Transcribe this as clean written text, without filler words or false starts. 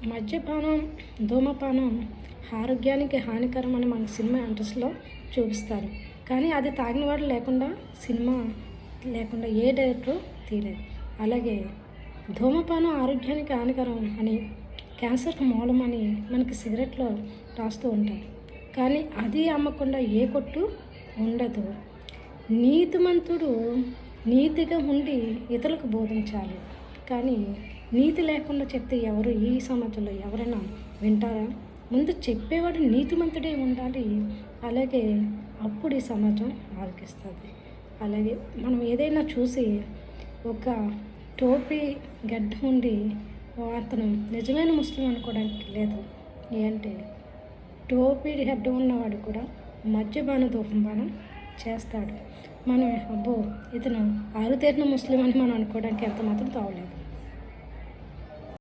మద్యపానం, ధూమపానం ఆరోగ్యానికి హానికరం అని మన సినిమా ఇండస్ట్రీలో చూపిస్తారు. కానీ అది తాగినవాడు లేకుండా సినిమా లేకుండా ఏ డైరెక్టరు తీయలేదు. అలాగే ధూమపానం ఆరోగ్యానికి హానికరం అని, క్యాన్సర్కి మూలమని మనకి సిగరెట్లో రాస్తూ ఉంటారు. కానీ అది అమ్మకుండా ఏ కొట్టు ఉండదు. నీతిమంతుడు నీతిగా ఉండి ఇతరులకు బోధించాలి. కానీ నీతి లేకుండా చెప్తే ఎవరు ఈ సమాజంలో ఎవరైనా వింటారా? ముందు చెప్పేవాడు నీతిమంతుడే ఉండాలి. అలాగే అప్పుడు ఈ సమాజం ఆలకిస్తుంది. అలాగే మనం ఏదైనా చూసి ఒక టోపీ గడ్డ ఉండి అతను నిజమైన ముస్లిం అనుకోవడానికి లేదు. ఏంటంటే టోపీ గడ్డ ఉన్నవాడు కూడా మద్యపాన ధూమపానం చేస్తాడు. మనం అబ్బో ఇతను ఆరుతేరిన ముస్లిం అని మనం అనుకోవడానికి ఎంత మాత్రం తావలేదు.